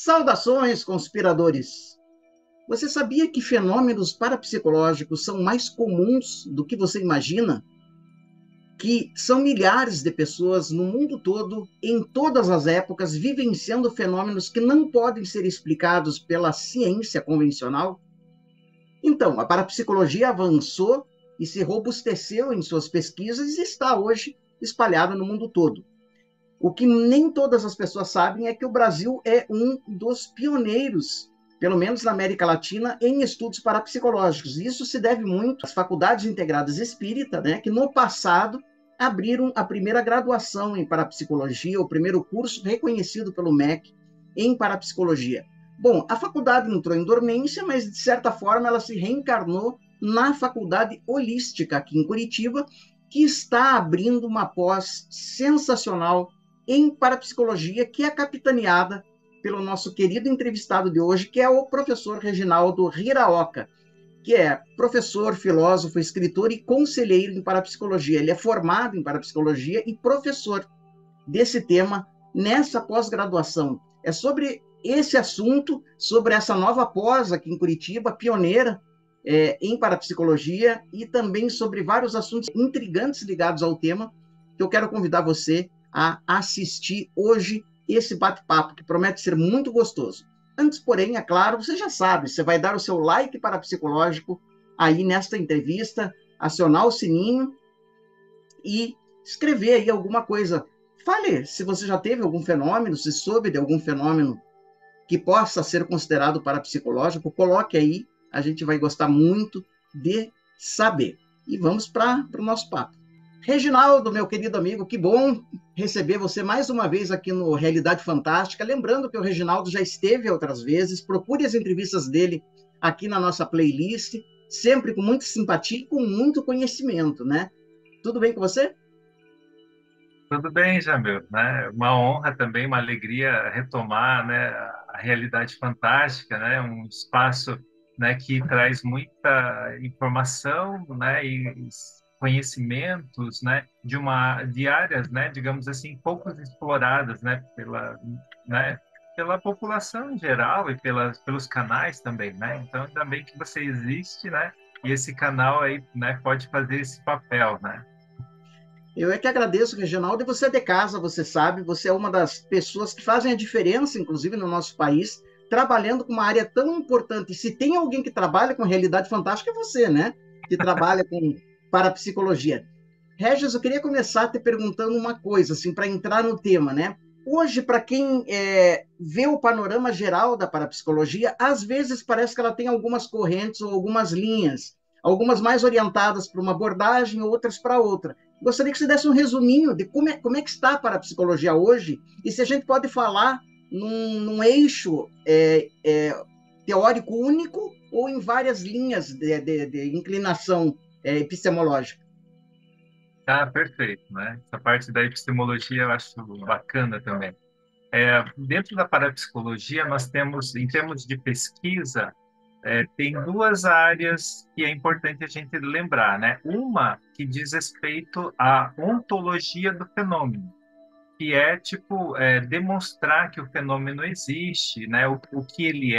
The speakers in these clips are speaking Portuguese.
Saudações, conspiradores! Você sabia que fenômenos parapsicológicos são mais comuns do que você imagina? Que são milhares de pessoas no mundo todo, em todas as épocas, vivenciando fenômenos que não podem ser explicados pela ciência convencional? Então, a parapsicologia avançou e se robusteceu em suas pesquisas e está hoje espalhada no mundo todo. O que nem todas as pessoas sabem é que o Brasil é um dos pioneiros, pelo menos na América Latina, em estudos parapsicológicos. Isso se deve muito às faculdades integradas espírita, né, que no passado abriram a primeira graduação em parapsicologia, o primeiro curso reconhecido pelo MEC em parapsicologia. Bom, a faculdade entrou em dormência, mas de certa forma ela se reencarnou na Faculdade Holística aqui em Curitiba, que está abrindo uma pós sensacional em parapsicologia, que é capitaneada pelo nosso querido entrevistado de hoje, que é o professor Reginaldo Hiraoka, que é professor, filósofo, escritor e conselheiro em parapsicologia. Ele é formado em parapsicologia e professor desse tema nessa pós-graduação. É sobre esse assunto, sobre essa nova pós aqui em Curitiba, pioneira em parapsicologia, e também sobre vários assuntos intrigantes ligados ao tema, que eu quero convidar você a assistir hoje esse bate-papo, que promete ser muito gostoso. Antes, porém, é claro, você já sabe, você vai dar o seu like parapsicológico aí nesta entrevista, acionar o sininho e escrever aí alguma coisa. Fale se você já teve algum fenômeno, se soube de algum fenômeno que possa ser considerado parapsicológico, coloque aí, a gente vai gostar muito de saber. E vamos para o nosso papo. Reginaldo, meu querido amigo, que bom receber você mais uma vez aqui no Realidade Fantástica. Lembrando que o Reginaldo já esteve outras vezes, procure as entrevistas dele aqui na nossa playlist, sempre com muita simpatia e com muito conhecimento, né? Tudo bem com você? Tudo bem, Jamil, né? Uma honra também, uma alegria retomar, né, a realidade fantástica, né? Um espaço, né, que traz muita informação, né, e conhecimentos, né, de áreas, né, digamos assim, pouco exploradas, né, pela população em geral e pelos canais também, né? Então, ainda bem que você existe, né? E esse canal aí, né, pode fazer esse papel, né? Eu é que agradeço, Reginaldo, e você é de casa, você sabe, você é uma das pessoas que fazem a diferença, inclusive no nosso país, trabalhando com uma área tão importante. E se tem alguém que trabalha com realidade fantástica, é você, né? Que trabalha com parapsicologia. Regis, eu queria começar te perguntando uma coisa, assim, para entrar no tema, né? Hoje, para quem vê o panorama geral da parapsicologia, às vezes parece que ela tem algumas correntes ou algumas linhas, algumas mais orientadas para uma abordagem, outras para outra. Gostaria que você desse um resuminho de como é que está a parapsicologia hoje e se a gente pode falar num eixo teórico único ou em várias linhas de inclinação epistemológica. Ah, perfeito, né? Essa parte da epistemologia eu acho bacana também. Dentro da parapsicologia, nós temos, em termos de pesquisa, tem duas áreas que é importante a gente lembrar, né? Uma que diz respeito à ontologia do fenômeno, que é, tipo, demonstrar que o fenômeno existe, né? O que ele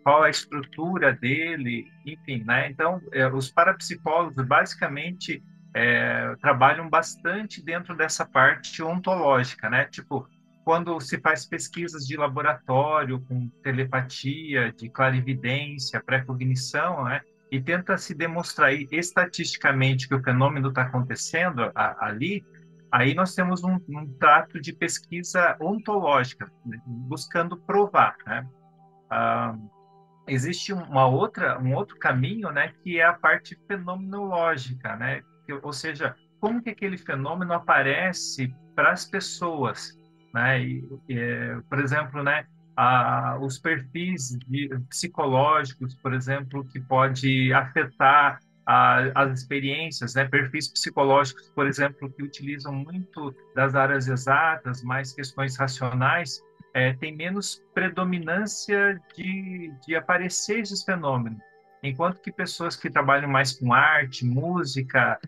qual a estrutura dele, enfim, né? Então, os parapsicólogos, basicamente, trabalham bastante dentro dessa parte ontológica, né? Tipo, quando se faz pesquisas de laboratório com telepatia, de clarividência, pré-cognição, né? E tenta se demonstrar estatisticamente que o fenômeno está acontecendo ali, aí nós temos um trato de pesquisa ontológica, né? Buscando provar, né? Ah, existe um outro caminho, né, que é a parte fenomenológica, né? Ou seja, como que aquele fenômeno aparece para as pessoas, né? Por exemplo, né, os perfis psicológicos, por exemplo, que pode afetar as experiências, né? Perfis psicológicos, por exemplo, que utilizam muito das áreas exatas, mais questões racionais, tem menos predominância de aparecer esses fenômenos. Enquanto que pessoas que trabalham mais com arte, música,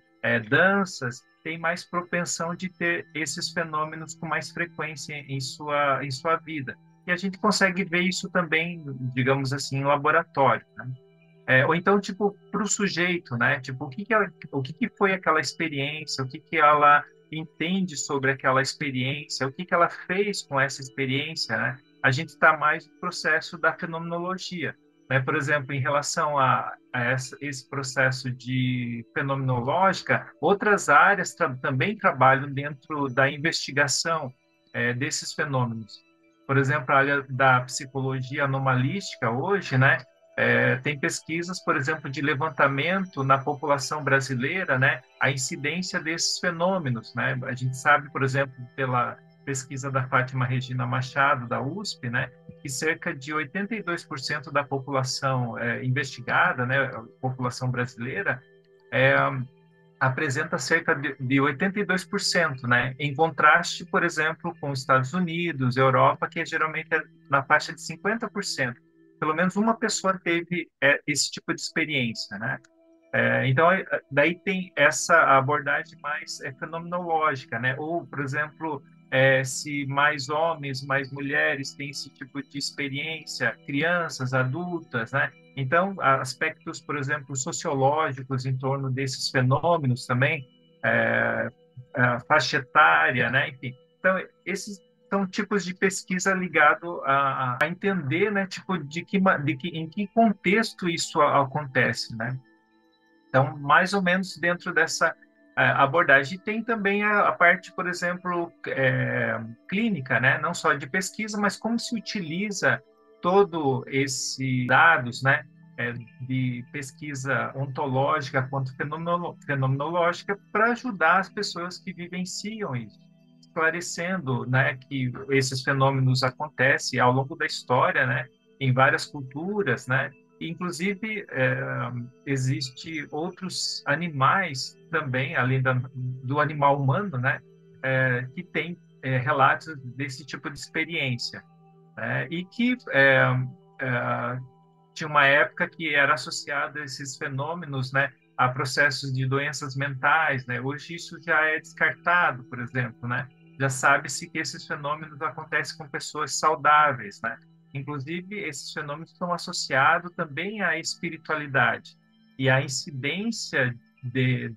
danças, têm mais propensão de ter esses fenômenos com mais frequência em sua vida. e a gente consegue ver isso também, digamos assim, em laboratório, né? Ou então, tipo, para o sujeito, né? Tipo, o que que foi aquela experiência, o que que ela entende sobre aquela experiência, o que que ela fez com essa experiência, né? A gente está mais no processo da fenomenologia, né? Por exemplo, em relação esse processo de fenomenológica, outras áreas também trabalham dentro da investigação desses fenômenos. Por exemplo, a área da psicologia anomalística hoje, né? Tem pesquisas, por exemplo, de levantamento na população brasileira, né, a incidência desses fenômenos, né? A gente sabe, por exemplo, pela pesquisa da Fátima Regina Machado, da USP, né, que cerca de 82% da população investigada, né, a população brasileira, é, apresenta cerca de 82%, né? Em contraste, por exemplo, com os Estados Unidos, Europa, que geralmente é na faixa de 50%. Pelo menos uma pessoa teve esse tipo de experiência, né? Então, daí tem essa abordagem mais fenomenológica, né? Ou, por exemplo, se mais homens, mais mulheres têm esse tipo de experiência, crianças, adultas, né? Então, aspectos, por exemplo, sociológicos em torno desses fenômenos também, faixa etária, né? Enfim, então, esses são tipos de pesquisa ligado a entender, né? Tipo, em que contexto isso acontece, né? Então, mais ou menos dentro dessa abordagem. E tem também a parte, por exemplo, clínica, né? Não só de pesquisa, mas como se utiliza todo esse dados, né? De pesquisa ontológica quanto fenomenológica para ajudar as pessoas que vivenciam isso, esclarecendo, né, que esses fenômenos acontecem ao longo da história, né, em várias culturas, né, inclusive existe outros animais também, além do animal humano, né, que tem relatos desse tipo de experiência, né, e que tinha uma época que era associada a esses fenômenos, né, a processos de doenças mentais, né? Hoje isso já é descartado, por exemplo, né? Já sabe-se que esses fenômenos acontecem com pessoas saudáveis, né? Inclusive, esses fenômenos estão associados também à espiritualidade. E a incidência de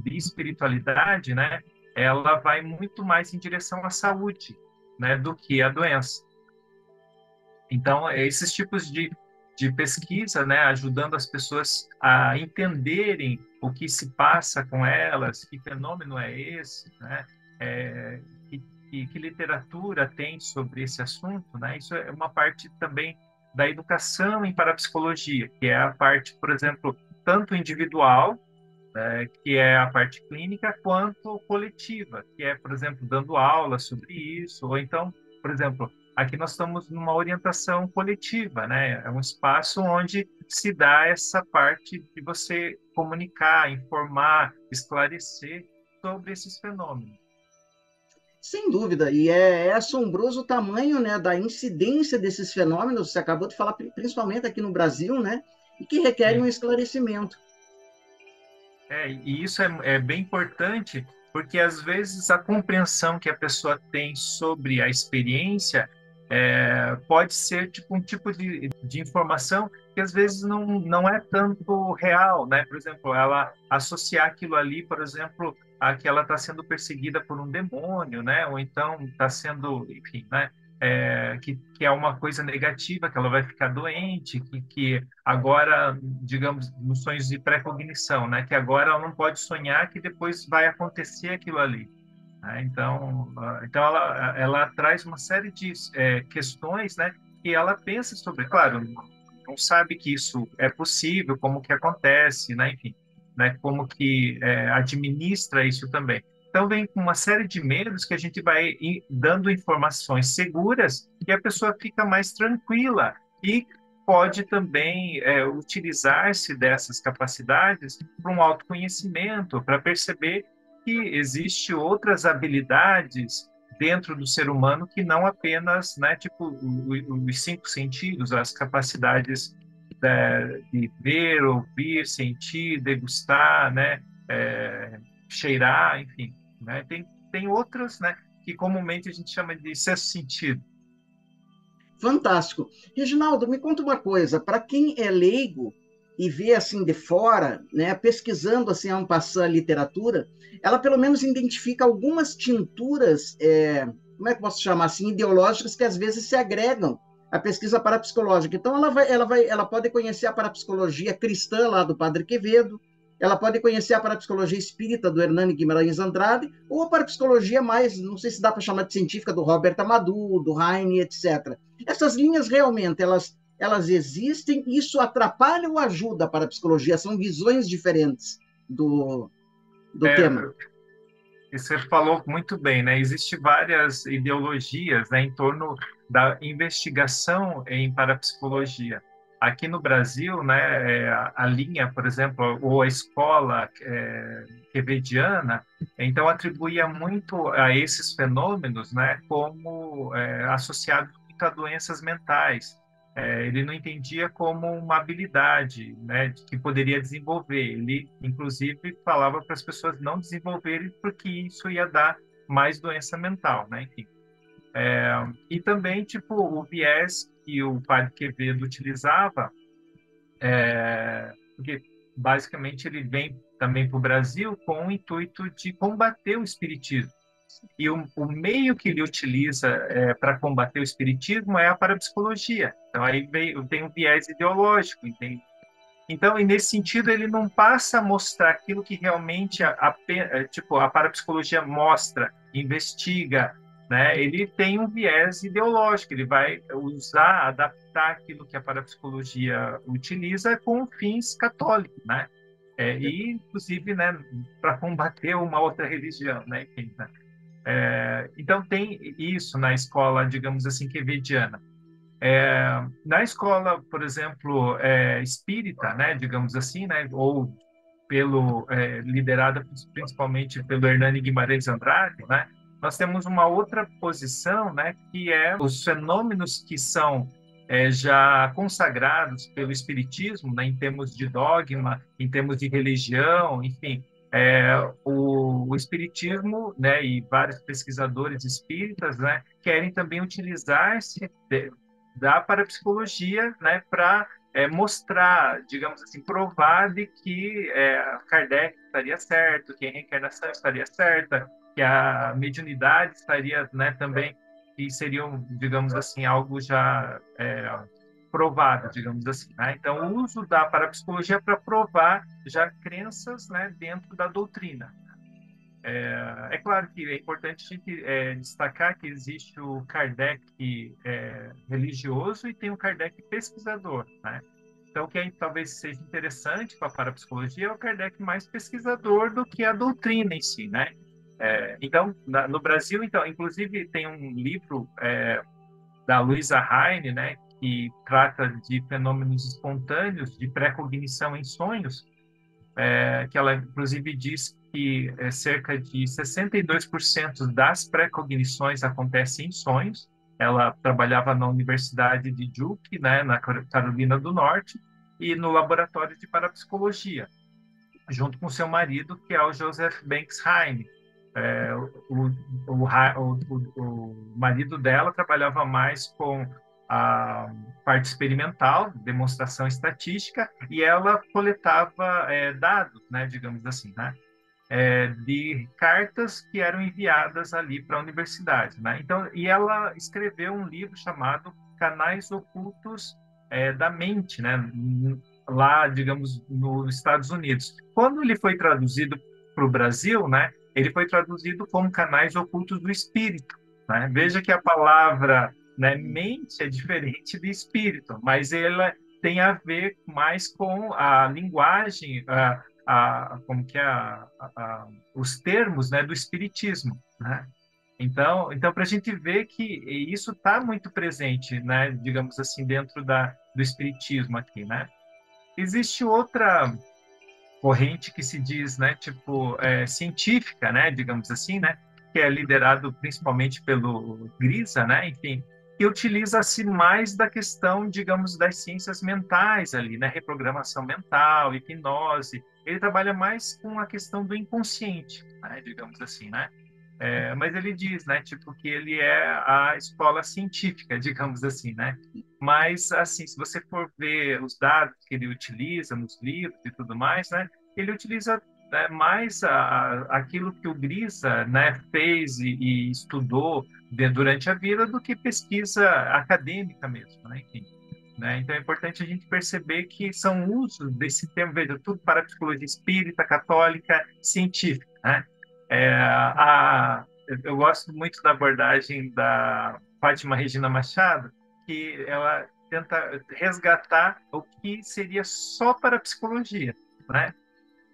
espiritualidade, né? Ela vai muito mais em direção à saúde, né? Do que à doença. Então, esses tipos de pesquisa, né, ajudando as pessoas a entenderem o que se passa com elas, que fenômeno é esse, né, é, que literatura tem sobre esse assunto, né, isso é uma parte também da educação em parapsicologia, que é a parte, por exemplo, tanto individual, que é a parte clínica, quanto coletiva, que é, por exemplo, dando aula sobre isso, ou então, por exemplo, aqui nós estamos numa orientação coletiva, né? É um espaço onde se dá essa parte de você comunicar, informar, esclarecer sobre esses fenômenos. Sem dúvida, e é assombroso o tamanho, né, da incidência desses fenômenos, você acabou de falar, principalmente aqui no Brasil, né, e que requerem um Sim. esclarecimento. E isso é bem importante, porque às vezes a compreensão que a pessoa tem sobre a experiência pode ser tipo um tipo de informação que às vezes não é tanto real, né? Por exemplo, ela associar aquilo ali, por exemplo, a que ela está sendo perseguida por um demônio, né? Ou então está sendo, enfim, né? Que é uma coisa negativa, que ela vai ficar doente, que agora, digamos, nos sonhos de pré-cognição, né? Que agora ela não pode sonhar que depois vai acontecer aquilo ali, né? Então ela traz uma série de questões, né? Que ela pensa sobre, claro, não sabe que isso é possível, como que acontece, né? Enfim, né? Como que administra isso também. Então vem com uma série de medos que a gente vai dando informações seguras e a pessoa fica mais tranquila e pode também utilizar-se dessas capacidades para um autoconhecimento, para perceber que existe outras habilidades dentro do ser humano que não apenas, né, tipo, os cinco sentidos, as capacidades de ver, ouvir, sentir, degustar, né, cheirar, enfim, né, tem outras, né, que comumente a gente chama de sexto sentido. Fantástico. Reginaldo, me conta uma coisa, para quem é leigo e vê assim de fora, né, pesquisando assim en passant a literatura, ela pelo menos identifica algumas tinturas, como é que eu posso chamar assim, ideológicas que às vezes se agregam à pesquisa parapsicológica. Então ela pode conhecer a parapsicologia cristã lá do Padre Quevedo, ela pode conhecer a parapsicologia espírita do Hernani Guimarães Andrade, ou a parapsicologia mais, não sei se dá para chamar de científica, do Robert Amadou, do Heine, etc. Essas linhas realmente, elas existem, isso atrapalha ou ajuda a parapsicologia? São visões diferentes do tema. Você falou muito bem, né? Existem várias ideologias, né, em torno da investigação em parapsicologia. Aqui no Brasil, né, a linha, por exemplo, ou a escola quevediana, então atribuía muito a esses fenômenos, né, como associados a doenças mentais. Ele não entendia como uma habilidade, né, que poderia desenvolver. Ele, inclusive, falava para as pessoas não desenvolverem porque isso ia dar mais doença mental, né? Enfim. E também, tipo, o viés que o Padre Quevedo utilizava, porque basicamente ele vem também para o Brasil com o intuito de combater o espiritismo. E o meio que ele utiliza para combater o espiritismo é a parapsicologia. Então, aí tem um viés ideológico, entende? Então, e nesse sentido, ele não passa a mostrar aquilo que realmente a parapsicologia mostra, investiga, né? Ele tem um viés ideológico, ele vai usar, adaptar aquilo que a parapsicologia utiliza com fins católicos, né? E, inclusive, né, para combater uma outra religião, né? Enfim, né? Então, tem isso na escola, digamos assim, quevediana. Na escola, por exemplo, espírita, né, digamos assim, né, ou liderada principalmente pelo Hernani Guimarães Andrade, né, nós temos uma outra posição, né, que é os fenômenos que são já consagrados pelo espiritismo, né, em termos de dogma, em termos de religião, enfim. O espiritismo, né, e vários pesquisadores espíritas, né, querem também utilizar-se da parapsicologia, né, para mostrar, digamos assim, provar de que Kardec estaria certo, que a reencarnação estaria certa, que a mediunidade estaria, né, também, que seriam, digamos assim, algo já provado, digamos assim, né? Então, o uso da parapsicologia para provar já crenças, né, dentro da doutrina. É claro que é importante a gente destacar que existe o Kardec religioso e tem o Kardec pesquisador, né? Então, quem talvez seja interessante para a parapsicologia é o Kardec mais pesquisador do que a doutrina em si, né? Então, no Brasil, então, inclusive tem um livro da Luisa Heine, né, que trata de fenômenos espontâneos de pré-cognição em sonhos, que ela inclusive diz que cerca de 62% das pré-cognições acontecem em sonhos. Ela trabalhava na Universidade de Duke, né, na Carolina do Norte, e no laboratório de parapsicologia, junto com seu marido, que é o Joseph Banks Heine. O marido dela trabalhava mais com a parte experimental, demonstração estatística, e ela coletava dados, né, digamos assim, né, de cartas que eram enviadas ali para a universidade, né? Então, e ela escreveu um livro chamado Canais Ocultos da Mente, né, lá, digamos, nos Estados Unidos. Quando ele foi traduzido para o Brasil, né, ele foi traduzido como Canais Ocultos do Espírito, né? Veja que a palavra, né, mente é diferente de espírito, mas ela tem a ver mais com a linguagem, como que os termos, né, do espiritismo, né? Então, para a gente ver que isso está muito presente, né, digamos assim, dentro do espiritismo aqui, né? Existe outra corrente que se diz, né, tipo, científica, né, digamos assim, né, que é liderado principalmente pelo Grisa, né, enfim, que utiliza-se mais da questão, digamos, das ciências mentais ali, né, reprogramação mental, hipnose. Ele trabalha mais com a questão do inconsciente, né, digamos assim, né. Mas ele diz, né, tipo, que ele é a escola científica, digamos assim, né? Mas, assim, se você for ver os dados que ele utiliza nos livros e tudo mais, né, ele utiliza mais aquilo que o Grisa, né, fez e estudou durante a vida do que pesquisa acadêmica mesmo, né? Enfim, né? Então é importante a gente perceber que são usos desse termo, veja, tudo para a psicologia espírita, católica, científica, né? Eu gosto muito da abordagem da Fátima Regina Machado, que ela tenta resgatar o que seria só para a psicologia, né?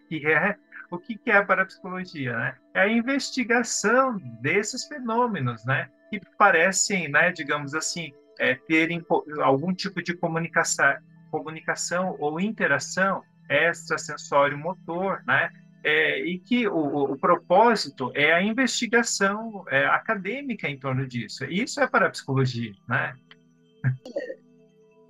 Que é o que é a parapsicologia, né? É a investigação desses fenômenos, né? Que parecem, né, digamos assim, terem algum tipo de comunicação ou interação extrasensório-motor, né? E que o propósito é a investigação acadêmica em torno disso. Isso é parapsicologia, né?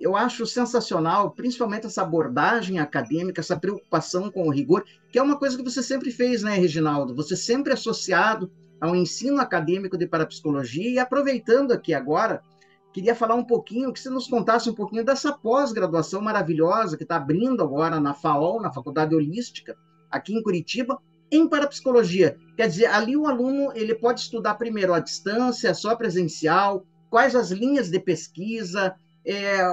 Eu acho sensacional, principalmente essa abordagem acadêmica, essa preocupação com o rigor, que é uma coisa que você sempre fez, né, Reginaldo? Você sempre associado ao ensino acadêmico de parapsicologia. E aproveitando aqui agora, queria falar um pouquinho, que você nos contasse um pouquinho dessa pós-graduação maravilhosa que está abrindo agora na FAOL, na Faculdade Holística, aqui em Curitiba, em parapsicologia. Quer dizer, ali o aluno ele pode estudar primeiro à distância, só presencial, quais as linhas de pesquisa,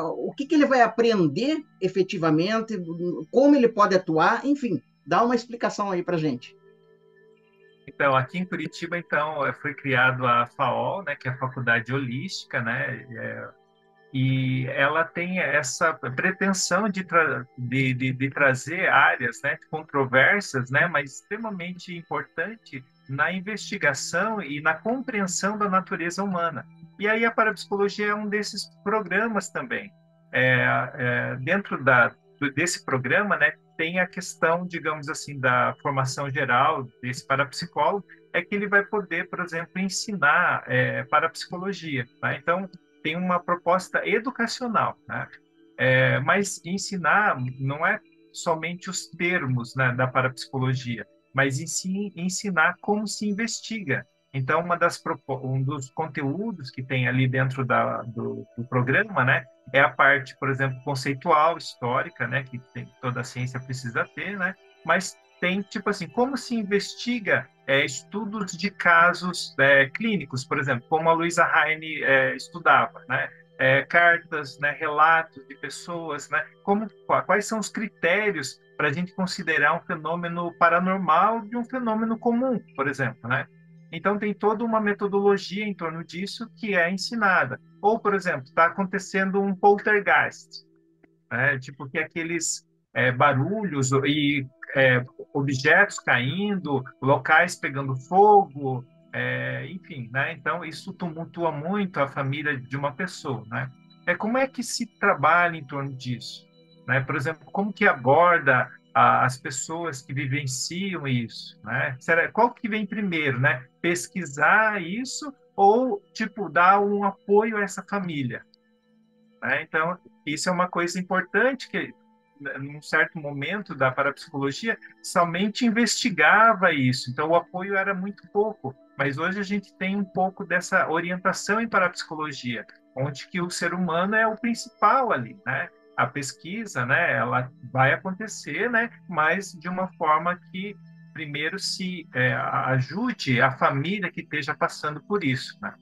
o que ele vai aprender efetivamente, como ele pode atuar, enfim, dá uma explicação aí para gente. Então, aqui em Curitiba, então, foi criado a FAOL, né, que é a Faculdade Holística, né, e ela tem essa pretensão de trazer áreas, né, controversas, né, mas extremamente importante na investigação e na compreensão da natureza humana. E aí a parapsicologia é um desses programas também. Dentro desse programa, né, tem a questão, digamos assim, da formação geral desse parapsicólogo, é que ele vai poder, por exemplo, ensinar parapsicologia. Tá? Então, tem uma proposta educacional, né? Mas ensinar não é somente os termos, né, da parapsicologia, mas ensinar como se investiga. Então, um dos conteúdos que tem ali dentro do programa, né, é a parte, por exemplo, conceitual, histórica, né, que toda a ciência precisa ter, né, mas tem, tipo assim, como se investiga estudos de casos clínicos, por exemplo, como a Luisa Heine estudava, né? Cartas, né, relatos de pessoas, né? Quais são os critérios para a gente considerar um fenômeno paranormal de um fenômeno comum, por exemplo, né? Então tem toda uma metodologia em torno disso que é ensinada. Ou, por exemplo, está acontecendo um poltergeist, tipo que aqueles barulhos e objetos caindo, locais pegando fogo, enfim, né? Então isso tumultua muito a família de uma pessoa, né? Como é que se trabalha em torno disso, né? Por exemplo, como que aborda as pessoas que vivenciam isso, né? Qual que vem primeiro, né? Pesquisar isso ou tipo dar um apoio a essa família, né? Então, isso é uma coisa importante que, num certo momento da parapsicologia, somente investigava isso. Então, o apoio era muito pouco. Mas hoje a gente tem um pouco dessa orientação em parapsicologia, onde que o ser humano é o principal ali, né? A pesquisa, né? Ela vai acontecer, né? Mas de uma forma que primeiro se ajude a família que esteja passando por isso, né?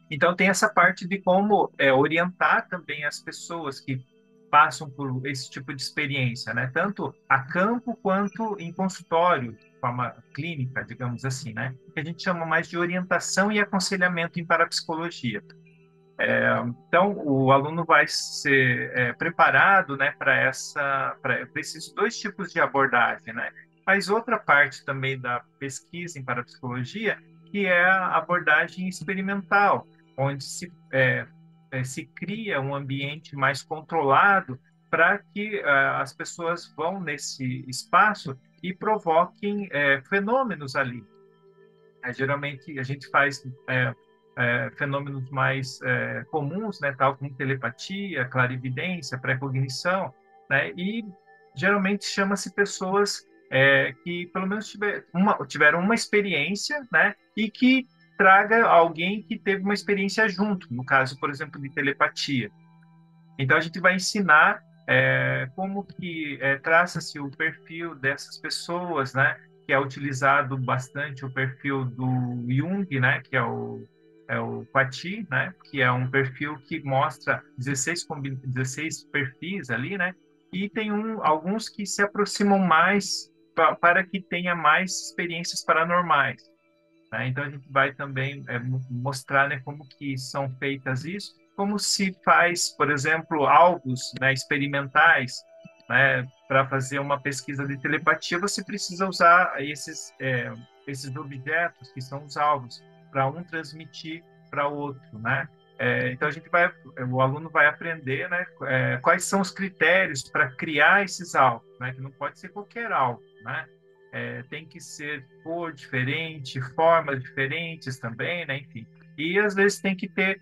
Então, tem essa parte de como orientar também as pessoas que passam por esse tipo de experiência, né? Tanto a campo quanto em consultório, de forma clínica, digamos assim, né? Que a gente chama mais de orientação e aconselhamento em parapsicologia. Então, o aluno vai ser preparado, né, para esses dois tipos de abordagem, né? Mas outra parte também da pesquisa em parapsicologia, que é a abordagem experimental, onde se cria um ambiente mais controlado para que as pessoas vão nesse espaço e provoquem fenômenos ali. Geralmente a gente faz fenômenos mais comuns, né, tal como telepatia, clarividência, pré-cognição, né, e geralmente chama-se pessoas que pelo menos tiveram uma experiência, né, e que traga alguém que teve uma experiência junto, no caso, por exemplo, de telepatia. Então, a gente vai ensinar como que traça-se o perfil dessas pessoas, né? Que é utilizado bastante o perfil do Jung, né? Que é o Quati, né? Que é um perfil que mostra 16 perfis ali, né? E tem alguns que se aproximam mais para que tenha mais experiências paranormais, né? Então, a gente vai também mostrar, né, como que são feitas isso, como se faz, por exemplo, alvos, né, experimentais, né, para fazer uma pesquisa de telepatia, você precisa usar esses objetos que são os alvos, para um transmitir para o outro, né? Então, o aluno vai aprender, né, quais são os critérios para criar esses alvos, né, que não pode ser qualquer alvo, né? Tem que ser cor diferente, formas diferentes também, né? Enfim. E às vezes tem que ter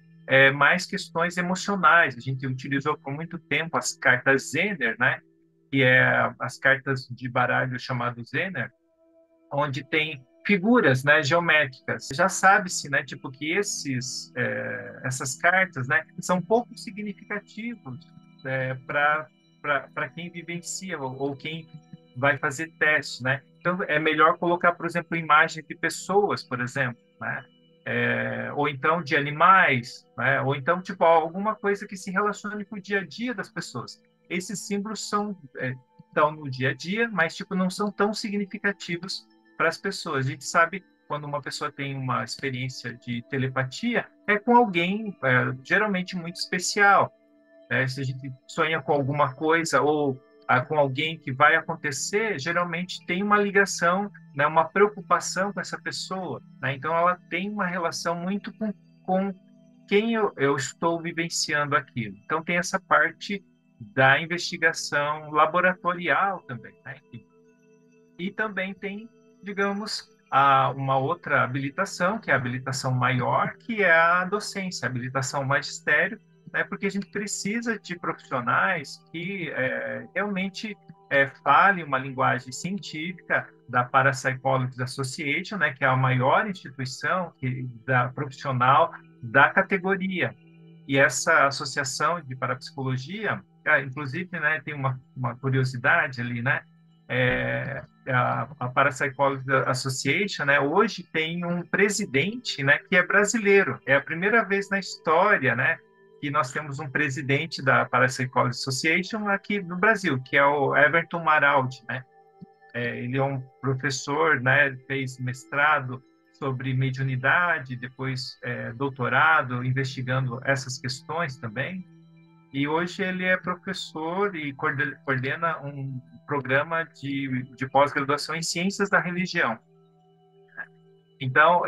mais questões emocionais. A gente utilizou por muito tempo as cartas Zener, né? Que é as cartas de baralho chamado Zener, onde tem figuras, né, geométricas. Já sabe-se, né, tipo que essas cartas, né, são pouco significativos para quem vivencia ou quem vai fazer teste, né? Então é melhor colocar, por exemplo, imagens de pessoas, por exemplo, né? Ou então de animais, né? Ou então tipo alguma coisa que se relacione com o dia a dia das pessoas. Esses símbolos estão no dia a dia, mas tipo não são tão significativos para as pessoas. A gente sabe quando uma pessoa tem uma experiência de telepatia é com alguém geralmente muito especial. Se a gente sonha com alguma coisa ou com alguém que vai acontecer, geralmente tem uma ligação, né, uma preocupação com essa pessoa, né? Então ela tem uma relação muito com quem eu estou vivenciando aquilo. Então tem essa parte da investigação laboratorial também, né? E também tem, digamos, uma outra habilitação, que é a habilitação maior, que é a docência, a habilitação magistério, né? Porque a gente precisa de profissionais que realmente falem uma linguagem científica da Parapsychology Association, né? Que é a maior instituição profissional da categoria. E essa associação de parapsicologia, inclusive, né, tem uma curiosidade ali, né? A Parapsychology Association, né, hoje tem um presidente, né, que é brasileiro. É a primeira vez na história, né, que nós temos um presidente da Parapsychology Association aqui no Brasil, que é o Everton Maraldi, né? Ele é um professor, né, fez mestrado sobre mediunidade, depois doutorado, investigando essas questões também. E hoje ele é professor e coordena um programa de pós-graduação em Ciências da Religião. Então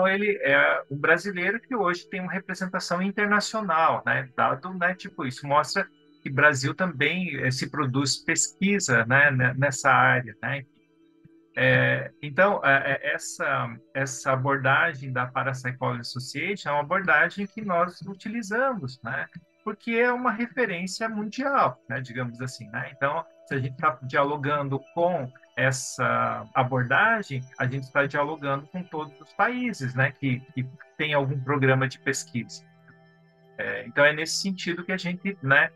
ele é um brasileiro que hoje tem uma representação internacional, né? Dado, né, tipo, isso mostra que o Brasil também se produz pesquisa, né, nessa área, né? Então, essa abordagem da Parapsychology Association é uma abordagem que nós utilizamos, né? Porque é uma referência mundial, né? Digamos assim, né? Então, se a gente está dialogando com essa abordagem, a gente está dialogando com todos os países, né? Que tem algum programa de pesquisa. Então, é nesse sentido que a gente, né?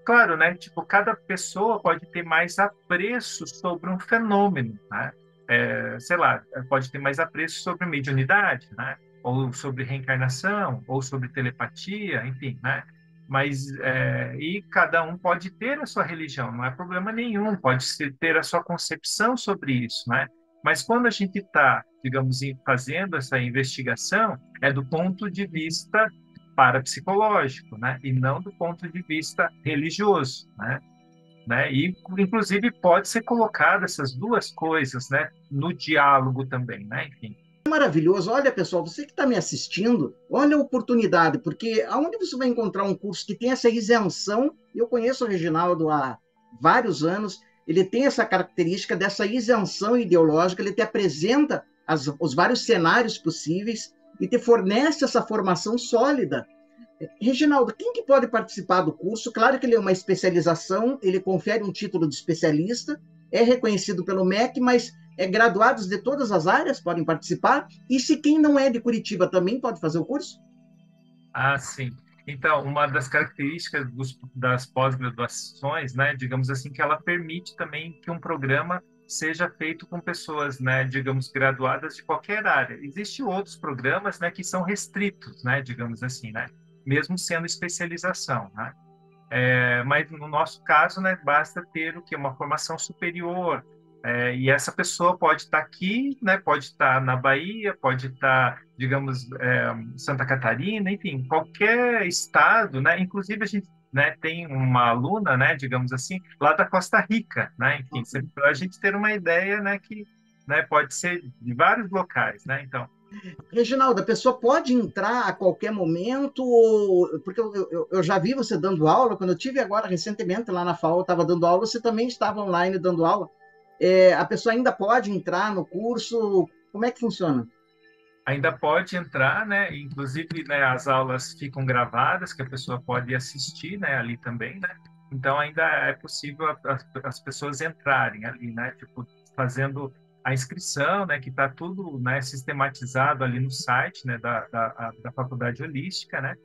Claro, né? Tipo, cada pessoa pode ter mais apreço sobre um fenômeno, né? Sei lá, pode ter mais apreço sobre mediunidade, né? Ou sobre reencarnação, ou sobre telepatia, enfim, né? Mas e cada um pode ter a sua religião, não é problema nenhum, pode ter a sua concepção sobre isso, né? Mas quando a gente está, digamos, fazendo essa investigação, é do ponto de vista parapsicológico, né? E não do ponto de vista religioso, né? E, inclusive, pode ser colocado essas duas coisas, né? No diálogo também, né? Enfim. Maravilhoso. Olha, pessoal, você que está me assistindo, olha a oportunidade, porque aonde você vai encontrar um curso que tem essa isenção? Eu conheço o Reginaldo há vários anos, ele tem essa característica dessa isenção ideológica, ele te apresenta os vários cenários possíveis e te fornece essa formação sólida. Reginaldo, quem que pode participar do curso? Claro que ele é uma especialização, ele confere um título de especialista, é reconhecido pelo MEC, mas graduados de todas as áreas podem participar? E se quem não é de Curitiba também pode fazer o curso? Ah, sim. Então, uma das características das pós-graduações, né, digamos assim, que ela permite também que um programa seja feito com pessoas, né, digamos, graduadas de qualquer área. Existem outros programas, né, que são restritos, né, digamos assim, né, mesmo sendo especialização, né? Mas no nosso caso, né, basta ter o que uma formação superior, e essa pessoa pode estar aqui, né, pode estar na Bahia, pode estar, digamos, Santa Catarina, enfim, qualquer estado, né, inclusive a gente, né, tem uma aluna, né, digamos assim, lá da Costa Rica, né, enfim, para a gente ter uma ideia, né, que, né, pode ser de vários locais, né, então. Reginaldo, a pessoa pode entrar a qualquer momento, porque eu já vi você dando aula, quando eu tive agora recentemente lá na FAO, estava dando aula, você também estava online dando aula. A pessoa ainda pode entrar no curso? Como é que funciona? Ainda pode entrar, né? Inclusive, né, as aulas ficam gravadas, que a pessoa pode assistir, né, ali também, né? Então, ainda é possível as pessoas entrarem ali, né? Tipo, fazendo a inscrição, né? Que está tudo, né, sistematizado ali no site, né, da Faculdade Holística, né?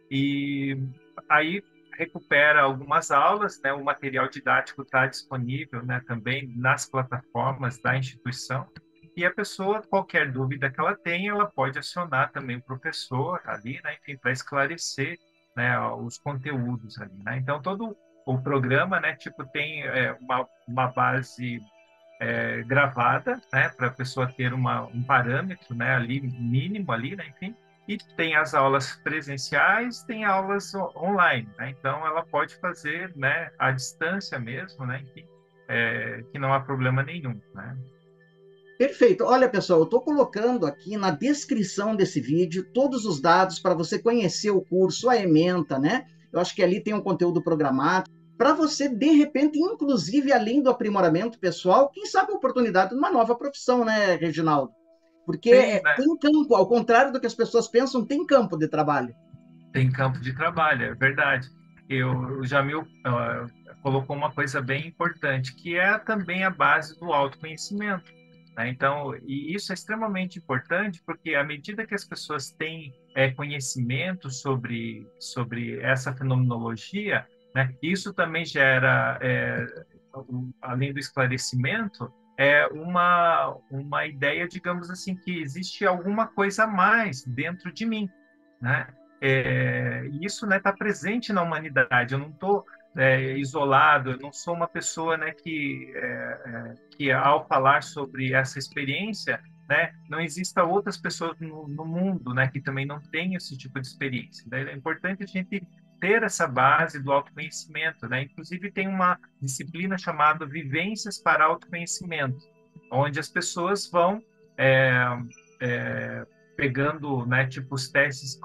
E aí recupera algumas aulas, né? O material didático está disponível, né, também nas plataformas da instituição. E a pessoa, qualquer dúvida que ela tenha, ela pode acionar também o professor ali, né, enfim, para esclarecer, né, os conteúdos ali, né? Então, todo o programa, né, tipo, tem uma base gravada, né, para a pessoa ter um parâmetro, né, ali mínimo ali, né, enfim. E tem as aulas presenciais, tem aulas online, né? Então ela pode fazer, né, à distância mesmo, né, enfim, que não há problema nenhum, né? Perfeito. Olha, pessoal, eu estou colocando aqui na descrição desse vídeo todos os dados para você conhecer o curso, a ementa, né? Eu acho que ali tem um conteúdo programado para você, de repente, inclusive, além do aprimoramento pessoal, quem sabe a oportunidade de uma nova profissão, né, Reginaldo? Porque Sim, né? tem campo, ao contrário do que as pessoas pensam, tem campo de trabalho. Tem campo de trabalho, é verdade. O Jamil colocou uma coisa bem importante, que é também a base do autoconhecimento, né? Então, e isso é extremamente importante, porque à medida que as pessoas têm conhecimento sobre essa fenomenologia, né, isso também gera, além do esclarecimento, uma ideia, digamos assim, que existe alguma coisa a mais dentro de mim, né? E isso, né, está presente na humanidade. Eu não estou isolado, eu não sou uma pessoa, né, que ao falar sobre essa experiência, né, não exista outras pessoas no mundo, né, que também não tenham esse tipo de experiência. Né? É importante a gente ter essa base do autoconhecimento, né? Inclusive tem uma disciplina chamada Vivências para Autoconhecimento, onde as pessoas vão é, pegando, né, tipo os testes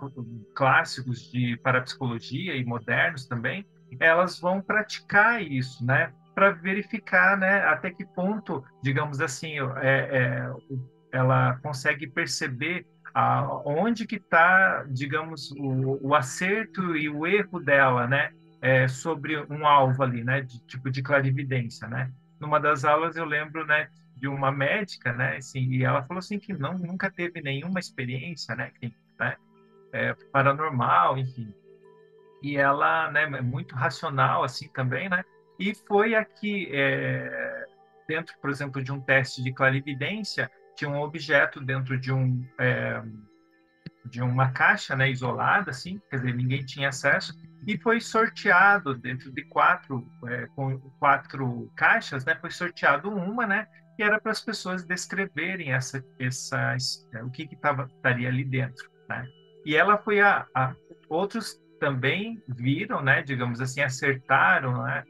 clássicos de parapsicologia e modernos também, elas vão praticar isso, né, para verificar, né, até que ponto, digamos assim, ela consegue perceber onde que está, digamos, o acerto e o erro dela, né, sobre um alvo ali, né, de tipo de clarividência, né. Numa das aulas eu lembro, né, de uma médica, né, assim, e ela falou assim que nunca teve nenhuma experiência, né, paranormal, enfim. E ela, né, é muito racional assim também, né? E foi aqui dentro, por exemplo, de um teste de clarividência, tinha um objeto dentro de uma caixa, né, isolada, assim, quer dizer, ninguém tinha acesso, e foi sorteado dentro de com quatro caixas, né, foi sorteado uma, né, que era para as pessoas descreverem o que estaria ali dentro, né. E ela foi outros também viram, né, digamos assim, acertaram, né,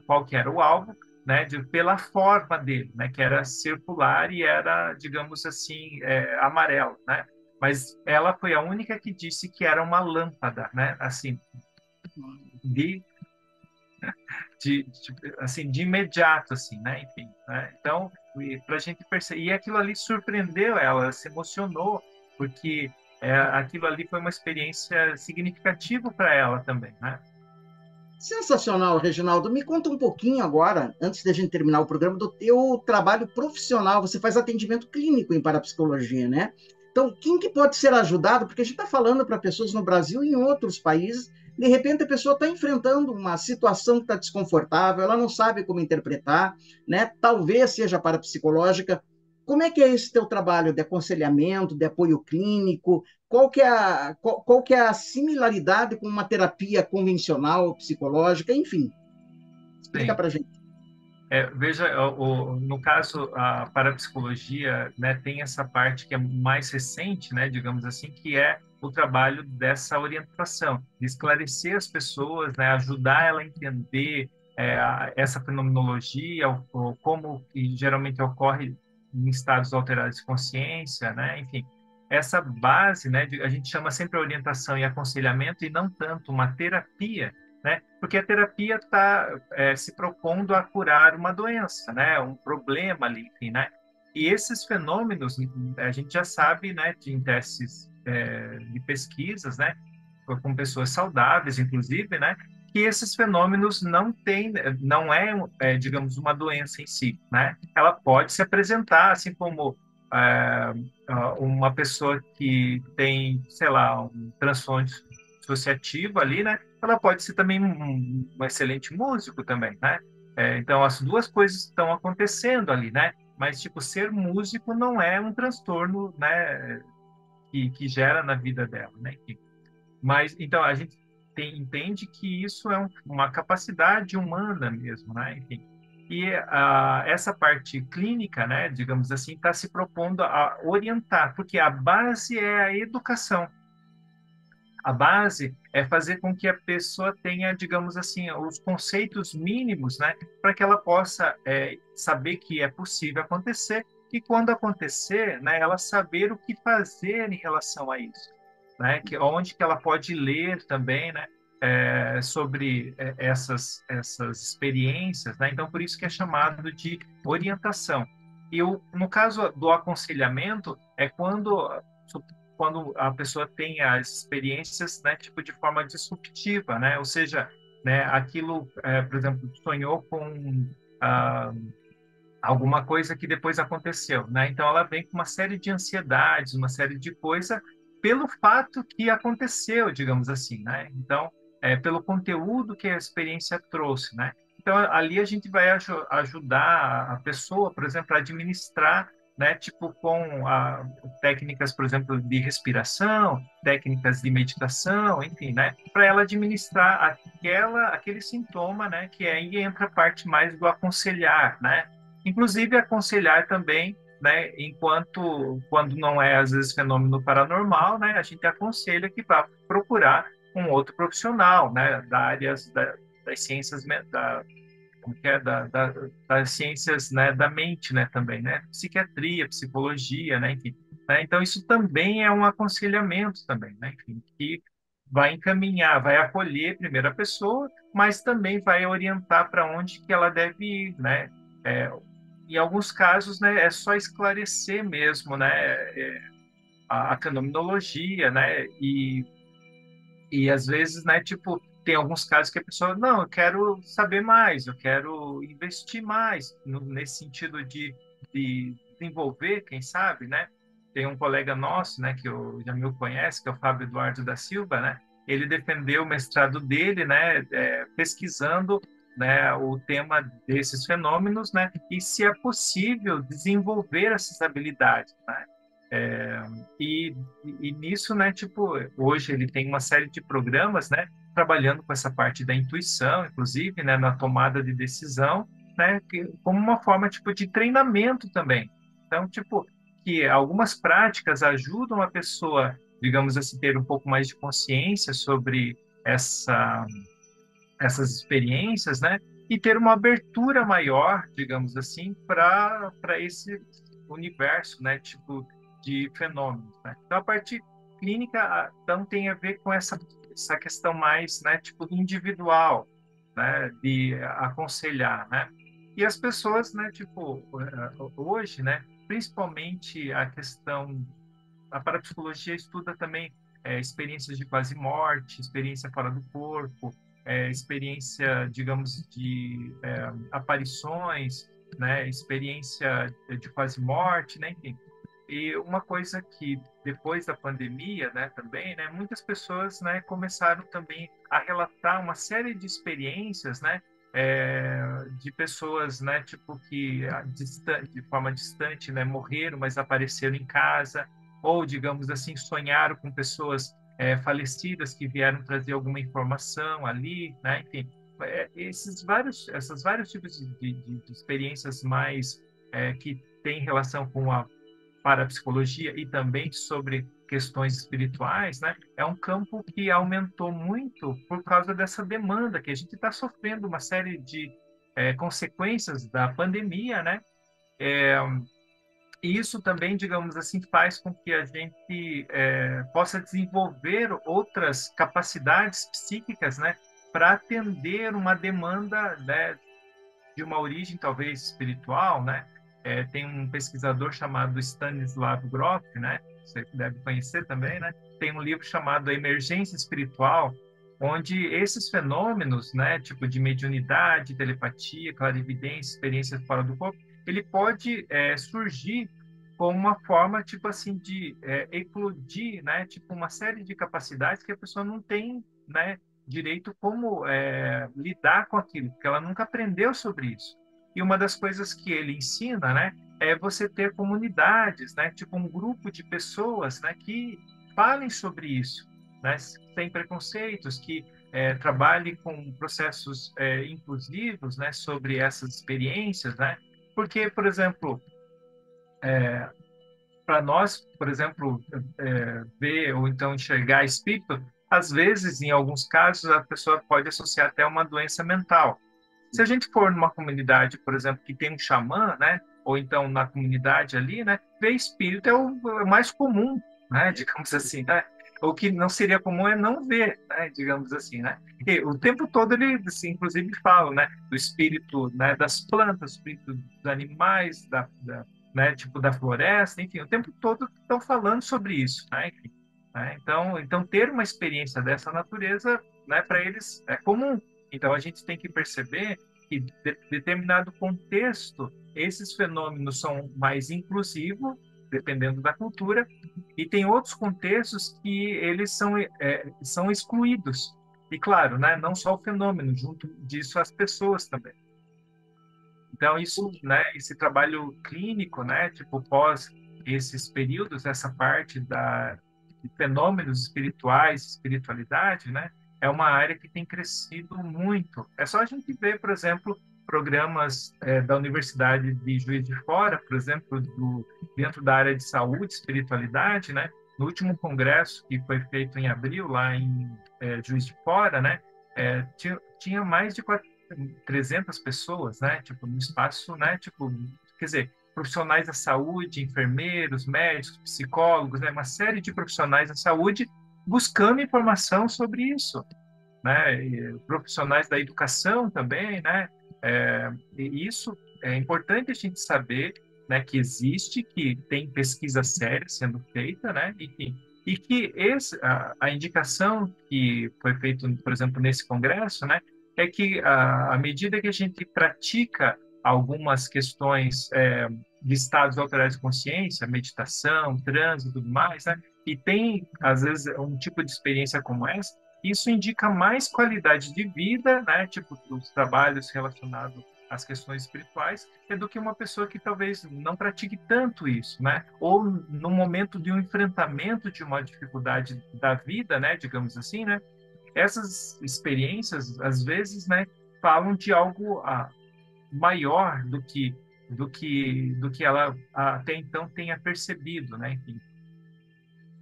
qual que era o alvo, né, pela forma dele, né, que era circular e era, digamos assim, amarelo, né. Mas ela foi a única que disse que era uma lâmpada, né? Assim, de, assim, de imediato, assim, né? Enfim, né? Então, para a gente perceber, e aquilo ali surpreendeu ela se emocionou, porque aquilo ali foi uma experiência significativa para ela também, né? Sensacional, Reginaldo. Me conta um pouquinho agora, antes de a gente terminar o programa, do teu trabalho profissional. Você faz atendimento clínico em parapsicologia, né? Então, quem que pode ser ajudado? Porque a gente está falando para pessoas no Brasil e em outros países. De repente, a pessoa está enfrentando uma situação que está desconfortável, ela não sabe como interpretar, né? Talvez seja parapsicológica. Como é que é esse teu trabalho de aconselhamento, de apoio clínico? Qual que é a similaridade com uma terapia convencional, psicológica, enfim? Explica Sim. para a gente. Veja, no caso, a parapsicologia, né, tem essa parte que é mais recente, né, digamos assim, que é o trabalho dessa orientação, de esclarecer as pessoas, né, ajudar ela a entender essa fenomenologia, como que geralmente ocorre em estados alterados de consciência, né, enfim, essa base, né, a gente chama sempre orientação e aconselhamento e não tanto uma terapia, né? Porque a terapia está se propondo a curar uma doença, né? Um problema ali, enfim, né? E esses fenômenos a gente já sabe, né? Em testes de pesquisas, né? Com pessoas saudáveis, inclusive, né? Que esses fenômenos não digamos, uma doença em si, né? Ela pode se apresentar assim como uma pessoa que tem, sei lá, um transtorno associativo ali, né? Ela pode ser também um excelente músico também, né? Então, as duas coisas estão acontecendo ali, né? Mas, tipo, ser músico não é um transtorno, né? Que gera na vida dela, né? Mas, então, a gente entende que isso é uma capacidade humana mesmo, né? Enfim. E essa parte clínica, né, digamos assim, está se propondo a orientar, porque a base é a educação. A base é fazer com que a pessoa tenha, digamos assim, os conceitos mínimos, né, para que ela possa saber que é possível acontecer e quando acontecer, né, ela saber o que fazer em relação a isso, né, que onde que ela pode ler também, né, sobre essas experiências, né? Então por isso que é chamado de orientação. E no caso do aconselhamento é quando a pessoa tem as experiências, né, tipo de forma disruptiva, né? Ou seja, né, aquilo, por exemplo, sonhou com ah, alguma coisa que depois aconteceu, né? Então ela vem com uma série de ansiedades, uma série de coisa pelo fato que aconteceu, digamos assim, né? Então, pelo conteúdo que a experiência trouxe, né? Então ali a gente vai ajudar a pessoa, por exemplo, a administrar, né? Tipo com técnicas, por exemplo, de respiração, técnicas de meditação, enfim, né? Para ela administrar aquele sintoma, né? Que aí entra a parte mais do aconselhar, né? Inclusive aconselhar também, né, enquanto quando não é às vezes fenômeno paranormal, né, a gente aconselha que vá procurar um outro profissional, né, da área das ciências como que é, das ciências, né, da mente, né, também, né, psiquiatria, psicologia, né, enfim, né, então isso também é um aconselhamento também, né, enfim, que vai encaminhar, vai acolher primeiro a pessoa, mas também vai orientar para onde que ela deve ir, né, é, em alguns casos, né, é só esclarecer mesmo, né, a fenomenologia, né, e às vezes, né, tipo, tem alguns casos que a pessoa, não, eu quero saber mais, eu quero investir mais nesse sentido de desenvolver, quem sabe, né? Tem um colega nosso, né, que o Jamil conhece, que é o Fábio Eduardo da Silva, né? Ele defendeu o mestrado dele, né, pesquisando, né, o tema desses fenômenos, né, e se é possível desenvolver essas habilidades, né? É, e, e nisso, né, tipo, hoje ele tem uma série de programas, né, trabalhando com essa parte da intuição, inclusive, né, na tomada de decisão, né, como uma forma, tipo, de treinamento também. Então, tipo, que algumas práticas ajudam a pessoa, digamos assim, ter um pouco mais de consciência sobre essas experiências, né, e ter uma abertura maior, digamos assim, para esse universo, né, tipo de fenômenos, né? Então a parte clínica então tem a ver com essa questão mais, né, tipo individual, né, de aconselhar, né? E as pessoas, né, tipo hoje, né, principalmente a parapsicologia estuda também experiências de quase morte, experiência fora do corpo, experiência, digamos, de aparições, né, experiência de quase morte, né, enfim. E uma coisa que depois da pandemia, né, também, né, muitas pessoas, né, começaram também a relatar uma série de experiências, né, de pessoas, né, tipo que de forma distante, né, morreram, mas apareceram em casa, ou digamos assim, sonharam com pessoas falecidas que vieram trazer alguma informação ali, né, enfim, essas vários tipos de experiências mais que têm relação com a parapsicologia e também sobre questões espirituais, né, é um campo que aumentou muito por causa dessa demanda que a gente está sofrendo uma série de consequências da pandemia, né? E isso também, digamos assim, faz com que a gente possa desenvolver outras capacidades psíquicas, né, para atender uma demanda, né, de uma origem talvez espiritual, né? Tem um pesquisador chamado Stanislav Grof, né? Você deve conhecer também, né? Tem um livro chamado A Emergência Espiritual, onde esses fenômenos, né, tipo de mediunidade, telepatia, clarividência, experiências fora do corpo, ele pode surgir como uma forma, tipo assim, de eclodir, né? Tipo uma série de capacidades que a pessoa não tem, né? Direito como lidar com aquilo, porque ela nunca aprendeu sobre isso. E uma das coisas que ele ensina, né, é você ter comunidades, né, tipo um grupo de pessoas, né, que falem sobre isso, né, sem preconceitos, que trabalhem com processos inclusivos, né, sobre essas experiências, né, porque, por exemplo, para nós, por exemplo, ver ou então enxergar espírito, às vezes, em alguns casos, a pessoa pode associar até uma doença mental. Se a gente for numa comunidade, por exemplo, que tem um xamã, né, ou então na comunidade ali, né, ver espírito é o mais comum, né, digamos assim, né? O que não seria comum é não ver, né, digamos assim, né? E o tempo todo ele, assim, inclusive, fala, né, do espírito, né, das plantas, espírito dos animais, né, tipo da floresta, enfim, o tempo todo estão falando sobre isso, né? Enfim, né? Então ter uma experiência dessa natureza, né, para eles é comum. Então a gente tem que perceber que determinado contexto esses fenômenos são mais inclusivos, dependendo da cultura, e tem outros contextos que eles são excluídos. E claro, né, não só o fenômeno, junto disso as pessoas também. Então, isso, né, esse trabalho clínico, né, tipo, pós esses períodos, essa parte de fenômenos espirituais, espiritualidade, né, é uma área que tem crescido muito. É só a gente ver, por exemplo, programas da Universidade de Juiz de Fora, por exemplo, dentro da área de saúde, espiritualidade, né, no último congresso que foi feito em abril, lá em Juiz de Fora, né, tinha mais de 300 pessoas, né? Tipo, no espaço, né? Tipo, quer dizer, profissionais da saúde, enfermeiros, médicos, psicólogos, né? Uma série de profissionais da saúde buscando informação sobre isso, né? E profissionais da educação também, né? E isso é importante a gente saber, né? Que existe, que tem pesquisa séria sendo feita, né? Enfim, e que a indicação que foi feita, por exemplo, nesse congresso, né? É que à medida que a gente pratica algumas questões de estados alterados de consciência, meditação, transe e tudo mais, né? E tem, às vezes, um tipo de experiência como essa, isso indica mais qualidade de vida, né? Tipo, os trabalhos relacionados às questões espirituais, do que uma pessoa que talvez não pratique tanto isso, né? Ou no momento de um enfrentamento de uma dificuldade da vida, né? Digamos assim, né? Essas experiências, às vezes, né? Falam de algo maior do que ela até então tenha percebido, né? Enfim.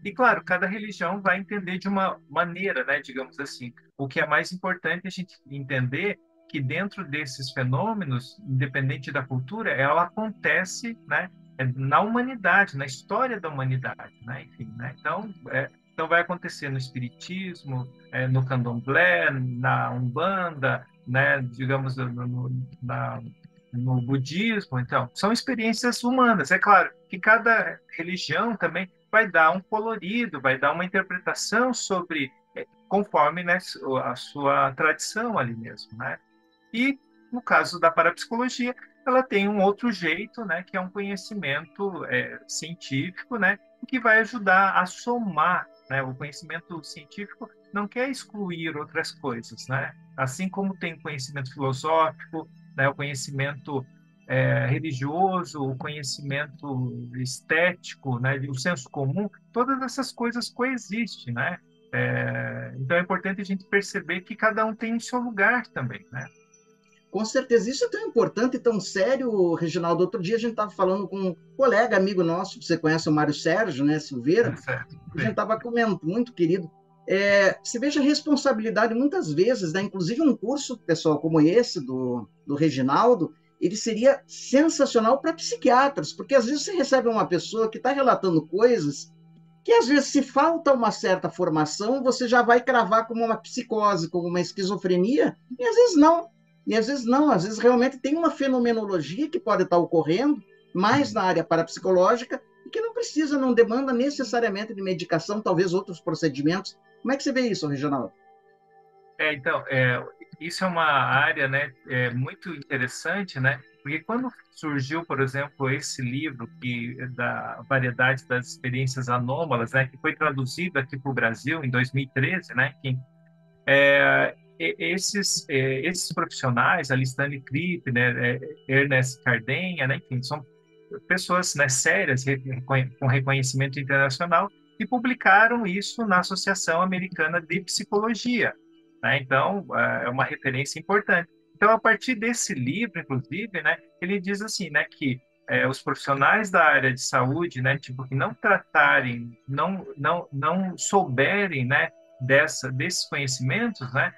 E claro, cada religião vai entender de uma maneira, né, digamos assim. O que é mais importante é a gente entender que dentro desses fenômenos, independente da cultura, ela acontece, né, na humanidade, na história da humanidade, né, enfim, né? Então vai acontecer no espiritismo, no candomblé, na umbanda, né, digamos no budismo. Então são experiências humanas. É claro que cada religião também vai dar um colorido, vai dar uma interpretação sobre conforme, né, a sua tradição ali mesmo, né? E no caso da parapsicologia, ela tem um outro jeito, né, que é um conhecimento científico, né, que vai ajudar a somar, né? O conhecimento científico não quer excluir outras coisas, né? Assim como tem conhecimento filosófico, né, o conhecimento religioso, o conhecimento estético, né, o senso comum, todas essas coisas coexistem, né? Então é importante a gente perceber que cada um tem o seu lugar também, né? Com certeza, isso é tão importante e tão sério, Reginaldo. Outro dia a gente estava falando com um colega, amigo nosso, você conhece o Mário Sérgio, né, Silveira, Certo. a gente estava comentando, muito querido. Você veja a responsabilidade muitas vezes, né? Inclusive um curso, pessoal, como esse do Reginaldo, ele seria sensacional para psiquiatras, porque às vezes você recebe uma pessoa que está relatando coisas que às vezes, se falta uma certa formação, você já vai cravar como uma psicose, como uma esquizofrenia, e às vezes não. E às vezes não, às vezes realmente tem uma fenomenologia que pode estar ocorrendo, mais na área parapsicológica, e que não precisa, não demanda necessariamente de medicação, talvez outros procedimentos. Como é que você vê isso, Reginaldo? Então, isso é uma área, né, muito interessante, né? Porque quando surgiu, por exemplo, esse livro da variedade das experiências anômalas, né, que foi traduzido aqui para o Brasil em 2013, né? Esses profissionais, a Stanley Kripp, né, Ernest Cardenha, né, que são pessoas, né, sérias, com reconhecimento internacional, e publicaram isso na Associação Americana de Psicologia, né? Então, é uma referência importante. Então, a partir desse livro, inclusive, né, ele diz assim, né, que os profissionais da área de saúde, né, tipo, que não tratarem, não souberem, né, desses conhecimentos, né,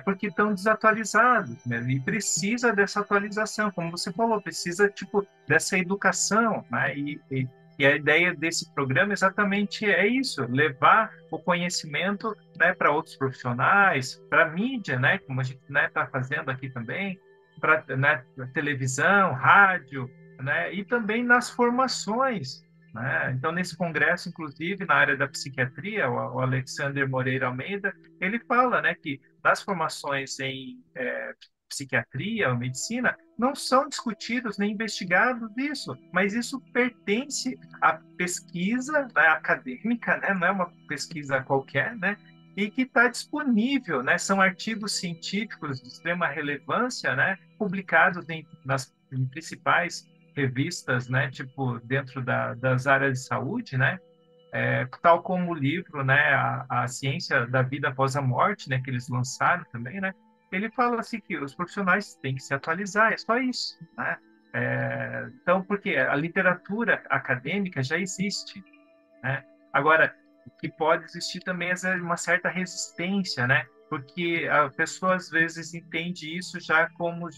porque estão desatualizados, né, e precisa dessa atualização, como você falou, precisa, tipo, dessa educação, né, e a ideia desse programa exatamente é isso, levar o conhecimento, né, para outros profissionais, para a mídia, né, como a gente, né, está fazendo aqui também, para, né, televisão, rádio, né, e também nas formações, né? Então, nesse congresso, inclusive, na área da psiquiatria, o Alexander Moreira Almeida, ele fala, né, que nas formações em psiquiatria ou medicina, não são discutidos nem investigados isso, mas isso pertence à pesquisa, né, acadêmica, né, não é uma pesquisa qualquer, né, e que está disponível, né, são artigos científicos de extrema relevância, né, publicados em principais revistas, né, tipo dentro das áreas de saúde, né, tal como o livro, né, a ciência da vida após a morte, né, que eles lançaram também, né, ele fala assim que os profissionais têm que se atualizar, é só isso, né? Então, porque a literatura acadêmica já existe, né? Agora, o que pode existir também é uma certa resistência, né? Porque a pessoa às vezes entende isso já como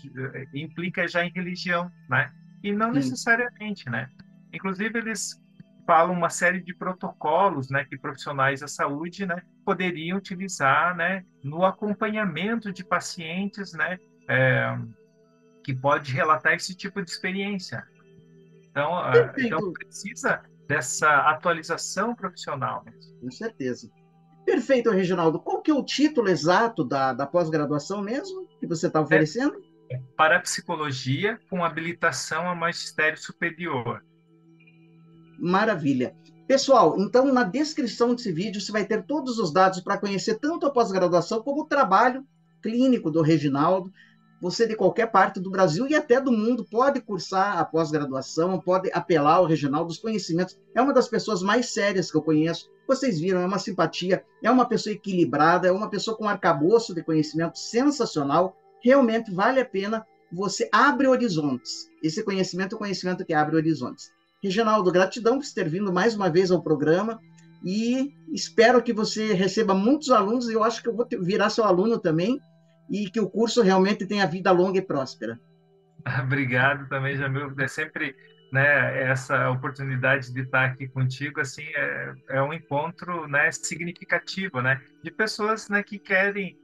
implica já em religião, né? E não Sim. necessariamente, né? Inclusive eles falam uma série de protocolos, né, que profissionais da saúde, né, poderiam utilizar, né, no acompanhamento de pacientes, né, que pode relatar esse tipo de experiência. Então Perfeito, precisa dessa atualização profissional mesmo. com certeza. Perfeito, Reginaldo. Qual que é o título exato da pós-graduação mesmo que você está É oferecendo? Parapsicologia com habilitação a magistério superior. Maravilha. Pessoal, então na descrição desse vídeo você vai ter todos os dados para conhecer tanto a pós-graduação como o trabalho clínico do Reginaldo. Você de qualquer parte do Brasil e até do mundo pode cursar a pós-graduação, pode apelar ao Reginaldo, os conhecimentos. É uma das pessoas mais sérias que eu conheço. Vocês viram, é uma simpatia, é uma pessoa equilibrada, é uma pessoa com um arcabouço de conhecimento sensacional. Realmente vale a pena, você abre horizontes. Esse conhecimento é o conhecimento que abre horizontes. Reginaldo, gratidão por ter vindo mais uma vez ao programa e espero que você receba muitos alunos. Eu acho que eu vou virar seu aluno também e que o curso realmente tenha vida longa e próspera. Obrigado também, Jamil. É sempre, né, essa oportunidade de estar aqui contigo, assim, é um encontro, né, significativo, né, de pessoas, né, que querem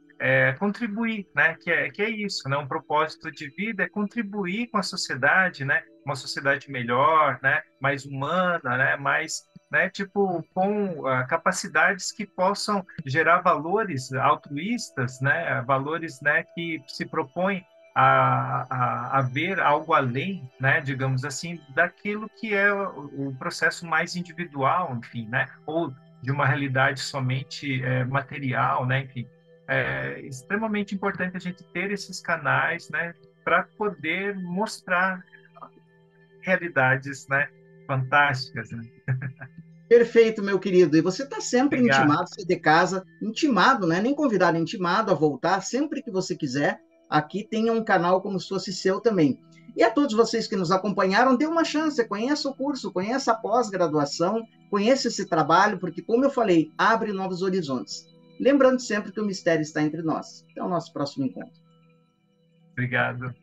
contribuir, né, que é isso, né, um propósito de vida é contribuir com a sociedade, né, uma sociedade melhor, né, mais humana, né, mais né, tipo, com capacidades que possam gerar valores altruístas, né, valores, né, que se propõem a ver algo além, né, digamos assim, daquilo que é o processo mais individual, enfim, né, ou de uma realidade somente material, né, enfim. É extremamente importante a gente ter esses canais, né, para poder mostrar realidades, né, fantásticas, né? Perfeito, meu querido. E você está sempre Obrigado. intimado, você de casa, intimado, né? Nem convidado, intimado a voltar sempre que você quiser. Aqui tem um canal como se fosse seu também. E a todos vocês que nos acompanharam, dê uma chance, conheça o curso, conheça a pós-graduação, conheça esse trabalho, porque, como eu falei, abre novos horizontes. Lembrando sempre que o mistério está entre nós. Até o nosso próximo encontro. Obrigado.